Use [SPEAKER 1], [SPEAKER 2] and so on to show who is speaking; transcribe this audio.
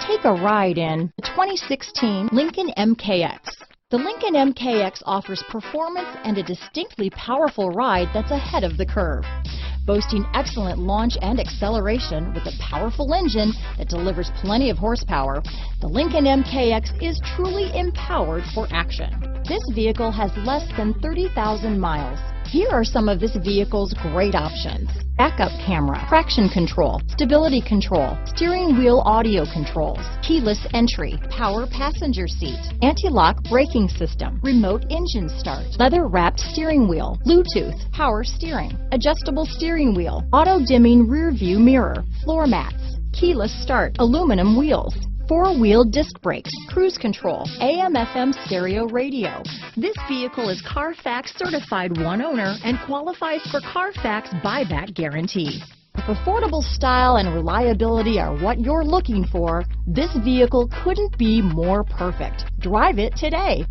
[SPEAKER 1] Take a ride in the 2016 Lincoln MKX. The Lincoln MKX offers performance and a distinctly powerful ride that's ahead of the curve. Boasting excellent launch and acceleration with a powerful engine that delivers plenty of horsepower, the Lincoln MKX is truly empowered for action. This vehicle has less than 30,000 miles. Here are some of this vehicle's great options: backup camera, traction control, stability control, steering wheel audio controls, keyless entry, power passenger seat, anti-lock braking system, remote engine start, leather-wrapped steering wheel, Bluetooth, power steering, adjustable steering wheel, auto-dimming rear view mirror, floor mats, keyless start, aluminum wheels, four-wheel disc brakes, cruise control, AM/FM stereo radio. This vehicle is Carfax certified one owner and qualifies for Carfax buyback guarantee. If affordable style and reliability are what you're looking for, this vehicle couldn't be more perfect. Drive it today.